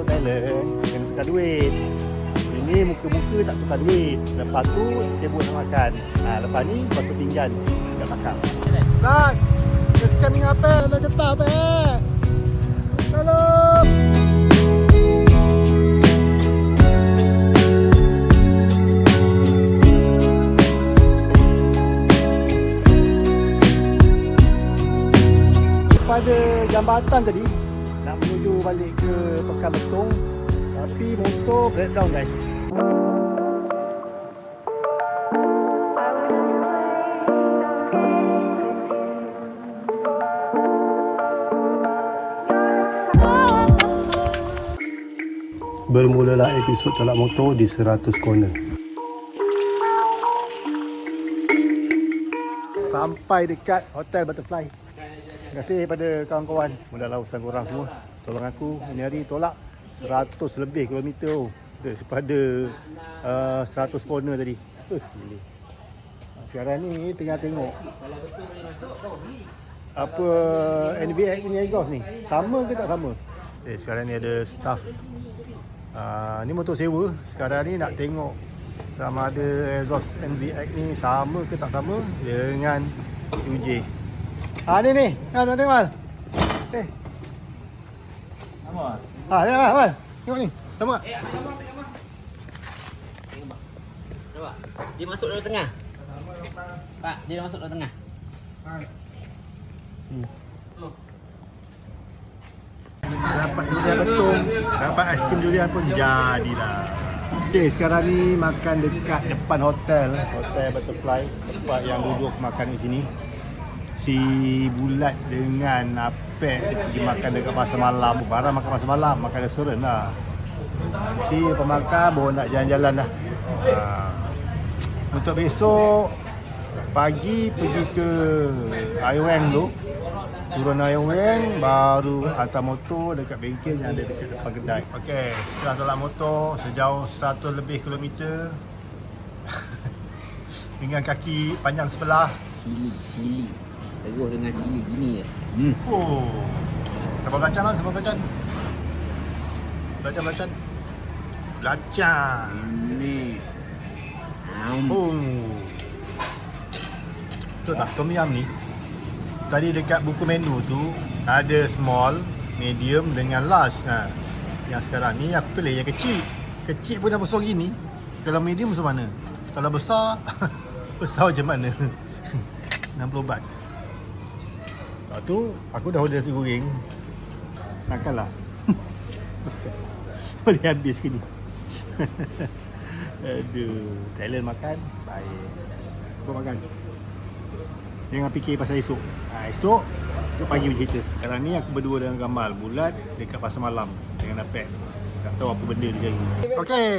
masuk Thailand kena tukar duit. Ini muka-muka tak tukar duit. Lepas tu cebok nak makan. Lepas ni lepas tu pinggan kat belakang. Nak, just coming up nak getah Halo. Pada jambatan tadi nak menuju balik ke Pekan Betong, tapi motor breakdown guys. Bermulalah episod tolak motor di 100 corner. Sampai dekat Hotel Butterfly. Terima kasih pada kawan-kawan. Mudahlah urusan korang semua. Tolong aku ini hari tolak 100 lebih kilometer daripada 100 corner tadi. Sekarang ni tengah tengok apa NVX punya exhaust ni. Sama ke tak sama? Sekarang ni ada staff. Ni motor sewa. Sekarang ni nak tengok sama ada exhaust NVX ni sama ke tak sama dengan UJ. Ni. Nak tengok Mal. Sama. Ya Mal. Tengok ni. Sama. Sama. Nampak? Dia masuk dalam tengah. Pak, dia dah masuk dalam tengah. Dapat durian betul. Dapat aiskrim durian pun jadilah. Okay, sekarang ni makan dekat depan hotel Butterfly, tempat yang duduk makan di sini. Si Bulat dengan Apek dia pergi makan dekat pasar malam. Barang makan pasar malam, makan restoran lah. Nanti pemakan baru nak jalan-jalan dah. Untuk besok pagi pergi ke Ioweng dulu. Turun Ioweng baru hantar motor dekat bengkel yang ada dekat depan kedai. Okey, setelah tolak motor sejauh 100 lebih kilometer dengan kaki panjang sebelah. Cili. Teguh dengan cili gini je. Sambal belacan lah, sambal belacan. Belacan. Ini. Betul tak? Tom yum ni tadi dekat buku menu tu ada small, medium dengan large. Yang sekarang ni aku pilih yang kecil. Kecil pun dah besar gini. Kalau medium macam mana? Kalau besar besar macam mana? 60 baht. Lepas tu aku dah order nasi goreng. Makanlah. Boleh habis ke ni? Aduh, Thailand makan baik. Kau makan. Jangan fikir pasal esok. Esok pagi bercerita. Sekarang ni aku berdua dengan Gamal Bulat dekat pasar malam dengan Apek. Tak tahu apa benda dia cari. Okey,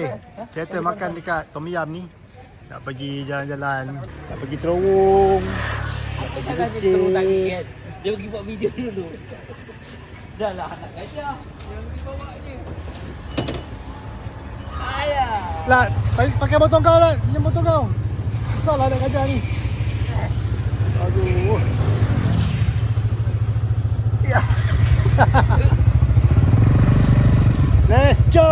kita makan dekat Tom Yum ni. Nak pergi jalan-jalan, nak pergi terowong. Apa salah dia terus tak ingat. Dia pergi buat video dulu. Dah lah anak gajah. Yang pergi bawa je. Alah. Lat, pakai botol kau Lat. Pinjam botol kau. Susah lah anak gajah ni. Aduh. Ya. Let's go.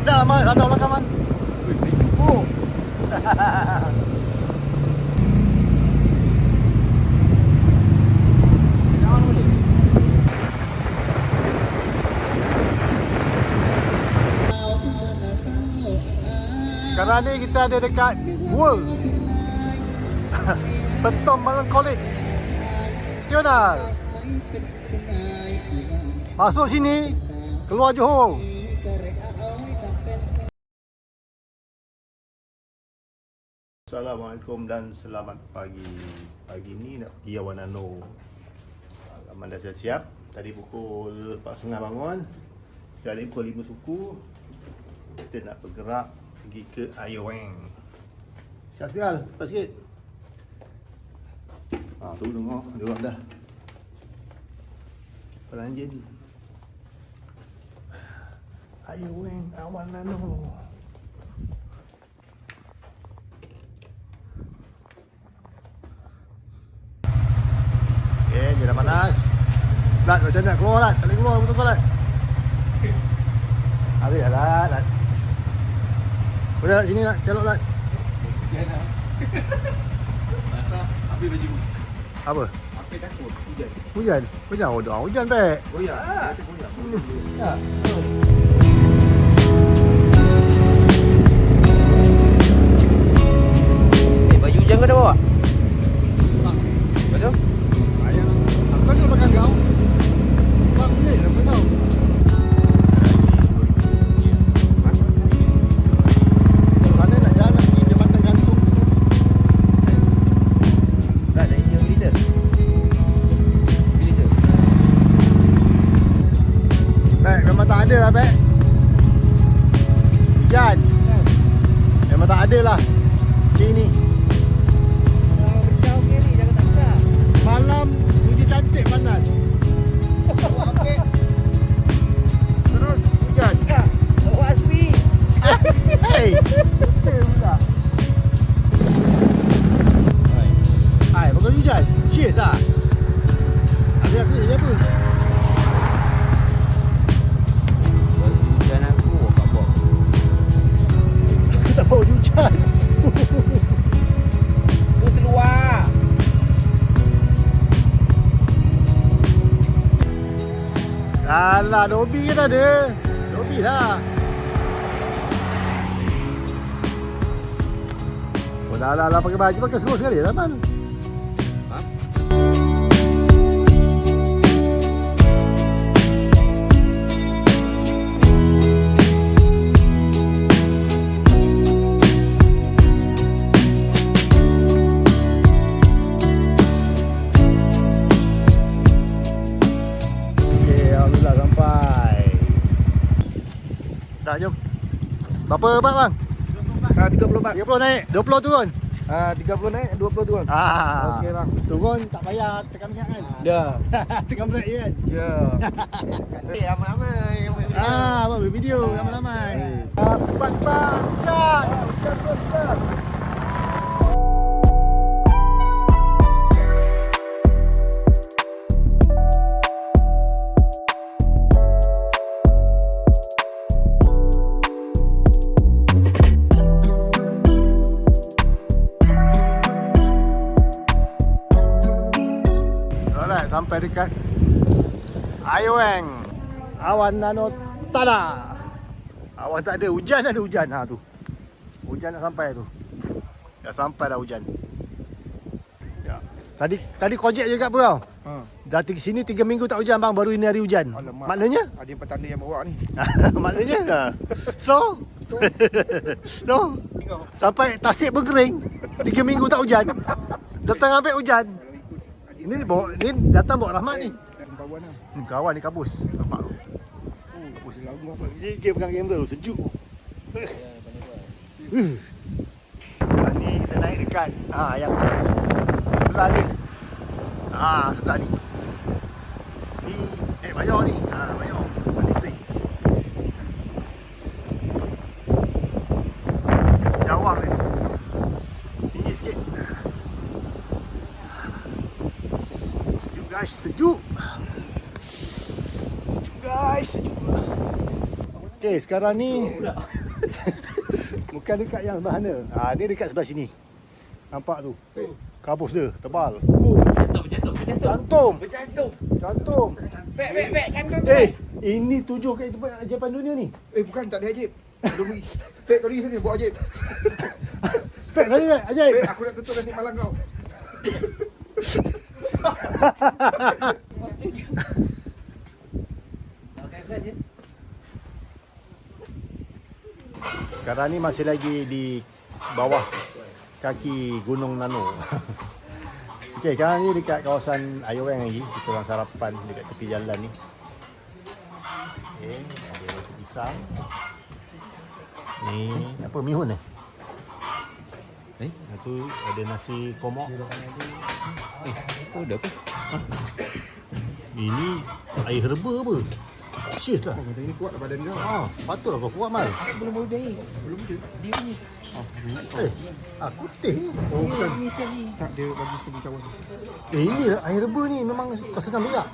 Dah Man, ada belakang Man. Sekarang ni kita ada dekat World Betong Melancholic Tional. Masuk sini, keluar Johor. Assalamualaikum dan selamat pagi. Pagi ni nak pergi Awanano. Aman dah siap-siap. Tadi pukul 4.30 bangun. Dah pukul 5 suku. Kita nak bergerak pergi ke Ioweng. Syazbial, lepas sikit. Tu tengok, ada orang dah Pelanjin. Ioweng, Awanano. Lat, macam nak keluar Lat? Tak boleh keluar betul-betul Lat. Habis lah Lat. Boleh Lat, sini Lat, celok Lat. Masa habis baju. Apa? Apa takut hujan. Hujan? Hujan? Oh dah hujan Pek. Oh ya, kata hujan. Ya. Baju hujan kau dah bawa? Betul? Ayah, aku kan belakang kau. Bang ni, apa tahu? Mana nak jalan nak pergi Jambatan Gantung? Tak, dari sini berita. Berita. Pek, memang tak ada lah Pek. Hujan. Memang tak ada lah. Sini. Berjauh ke ni, jangan tak pecah. Malam puji cantik panas. Okey. Terus hujan. Bawa Asmi. Hei. Pula. Hai, bukan hujan. Cheers lah. Habis aku ni apa? Baju hujan aku, kau bawa. Aku tak bawa hujan. Aku keluar. Alah, Dobi kan ada. Dobi lah. Oh, dah pakai baju pakai seluruh sekali lah, Man. Ha? Okey, alhamdulillah sampai. Dah, jom. Berapa bang bang? 30 bang. 30 naik, 20 turun. 30 naik, 20 turun. Ah. Okey, bang. Turun tak payah tekan minyak kan? Ya. Tekan brake je kan? Ya. Ramai-ramai. Buat video ramai-ramai. Cepat bang, hujan. Alright, sampai dekat Ayoweng. Awan nano tada. Awan tak ada, hujan ada hujan. Ha tu. Hujan nak sampai tu. Dah sampai dah hujan. Ya. Tadi projek juga apa kau? Dah sini 3 minggu tak hujan bang, baru ini hari hujan. Alamak. Maknanya? Ada yang petanda yang bawa ni. Maknanya? So? So? Sampai Tasik berkering 3 minggu tak hujan. Datang ambil hujan. Ini datang bawa rahmat ni. Kawan lah. Kawan ni kabus. Nampak tu. Kabus. Dia pegang kamera tu, sejuk. Ni kita naik dekat yang sebelah ni. Sebelah ni. Ni bayar ni. Bayar. Balik sini. Jawab ni. Tinggi sikit. Sejuk guys, sejuk. Sejuk. Okey, sekarang ni bukan dekat yang mana. Ni dekat sebelah sini. Nampak tu. Kabus dia tebal. Cantum. Bek, cantum. Ini 7 kat tempat ajaban dunia ni. Bukan, tak ada Ajib. Belum pergi. Pek kau pergi sini, bawa Ajib. Pek kali kan ajaib. Pek, aku nak tutup nanti malam kau. Sekarang ni masih lagi di bawah kaki Gunung Nano. Okey, sekarang ni dekat kawasan Ayoweng lagi. Kita orang sarapan dekat tepi jalan ni. Okey, ada roti pisang. Ni apa, mihun Itu ada nasi komok. Oh, dah apa? Ini air herba apa? Cheers lah. Ini kuat lah badan kau. Patutlah kau kuat Mal. Belum boleh. Belum je. Dia ni. Aku teh ni. Oh, bukan. Ini sekali. Tak, dia bagi sekali kawan. Ini lah air rebus ni memang kau senang berak.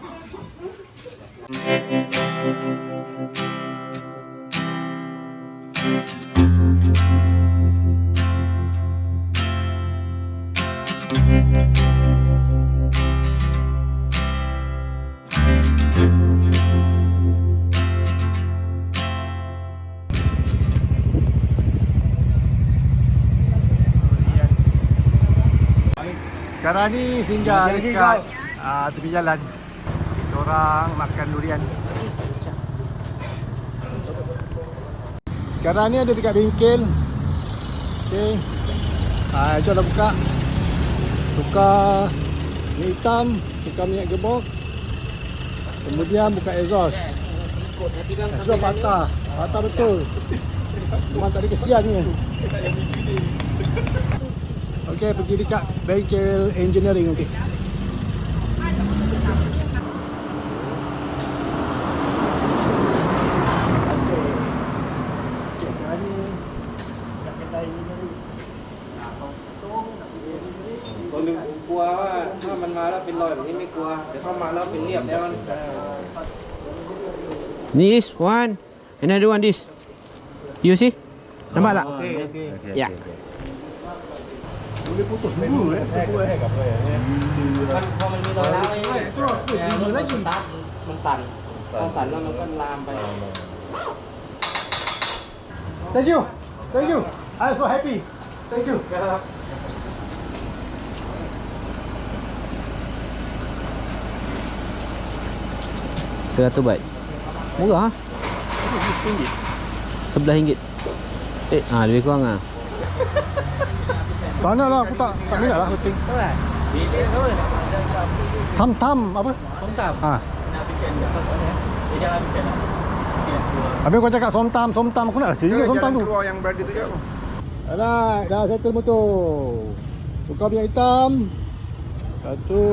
Sekarang ni singgah dekat tepi jalan. Kita orang makan durian. Sekarang ni ada dekat bengkel. Okey. Jom dah buka. Tukar minyak hitam, tukar minyak gebok. Kemudian buka exhaust. Exhaust patah. Patah betul. Memang tak ada kesian ni. Okey, pergi dekat bengkel engineering nanti.คนหนึ่งผมกลัวว่าถ้ามันมาแล้วเป็นรอยแบบนี้ไม่กลัวแต่เข้ามาแล้วเป็นเรียบแล้วมัน This one, another one this. You see? Nampak tak? Ya. Boleh putus dulu Putus มันพอมันมีรอยร้าวใช่ไหมมันสตาร์ทมันสั่นพอสั่นแล้วมันก็ลามไป Thank you. Thank you. I'm so happy. Thank you. RM100 baht. Murah ah. RM11. Lebih kurang ah. Tak nak lah, aku tak minat lah penting. Sam-tam apa? Somtam. Ha. Habis kau cakap somtam, aku nak rasa juga somtam tu. Keluar yang berada tu je. Alright, dah settle motor. Tukar minyak hitam. Satu.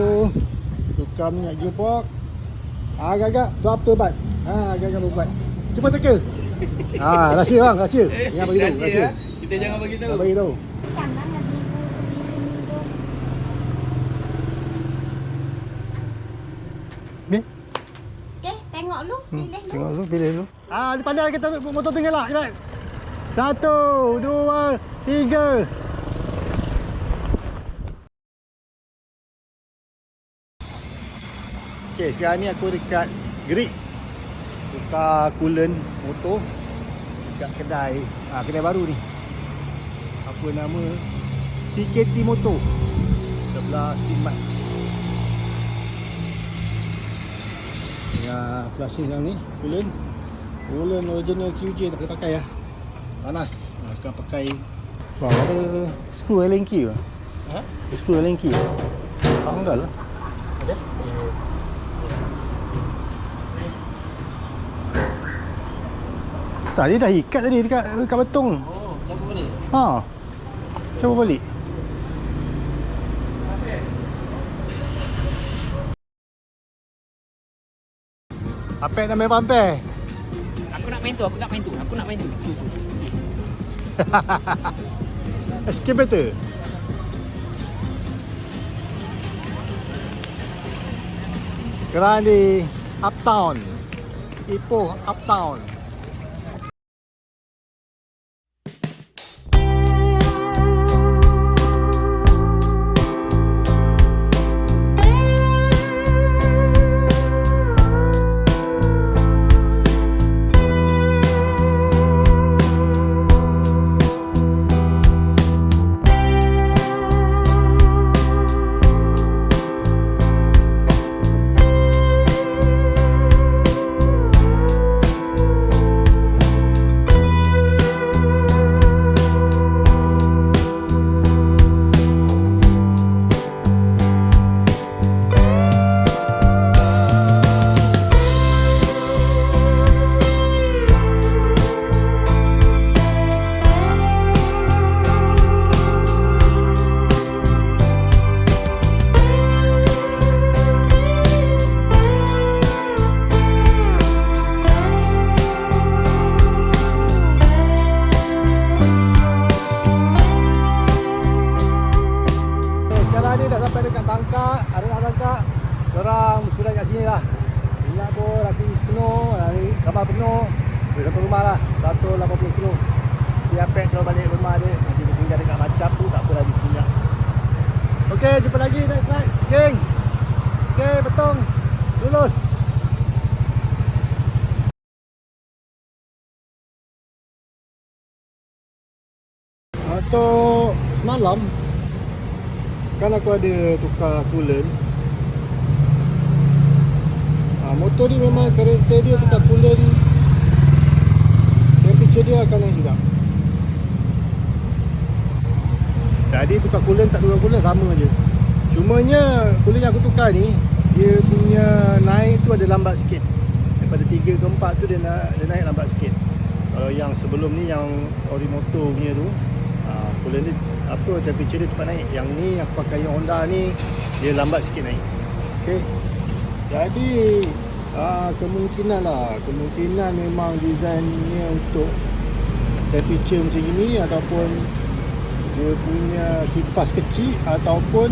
Tukar minyak gearbox. Agak-agak berapa baht? Agak-agak berapa baht? Cuba teka. Rahsia bang, rahsia. Jangan bagi tahu, rahsia. Kita jangan bagi tahu. Jangan bagi tahu. Ni, Okey, tengok lu, pilih lu. tengok dulu, pilih dulu. Dia pandai kita motor tinggal lah. Cepat. 1, 2, 3. Okey, sekarang ni aku dekat Gerik. Tukar coolant motor dekat kedai kedai baru ni. Apa nama? CKT Motor. Sebelah Simat. Ya, flashing sekarang ni coolant. Coolant original QJ tak boleh pakai lah. Panas. Sekarang pakai ada skru Allen key lah. Skru Allen key. Tanggal lah. Ada? Tak, dia dah ikat tadi dekat betung. Oh, cabut balik. Cuba balik. Apek nak main pampai. Aku nak main tu. Excavator. Sekarang di Uptown. Ipoh Uptown. ni dah sampai dekat Bangka, ada nak Bangka. Orang sudah kat sini lah. Minyak pun lagi penuh, kamar penuh. Boleh sampai rumah lah, 180 kilo. Dia pack kalau balik rumah dia, nanti dia tinggal dekat macam tu, tak apa lagi minyak. Okey, jumpa lagi next night, geng. Okey, betong. Lulus. Untuk semalam kan aku ada tukar coolant. Motor ni memang karakter dia tukar coolant, temperature dia akan naik juga. Jadi tukar coolant tak tukar coolant sama je. Cumanya coolant yang aku tukar ni, dia punya naik tu ada lambat sikit. Daripada 3 ke 4 tu dia naik lambat sikit. Kalau yang sebelum ni yang Orimoto punya tu, coolant dia apa, temperature dia cepat naik. Yang ni aku pakai yang Honda ni, dia lambat sikit naik. Okey. Jadi kemungkinan memang desainnya untuk temperature macam ini, ataupun dia punya kipas kecil, ataupun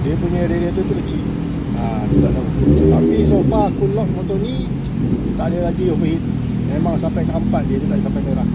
dia punya radiator tu kecil. Aku tak tahu. Tapi so far aku lock motor ni tak ada lagi overheat. Memang sampai ke 4 dia tak sampai merah.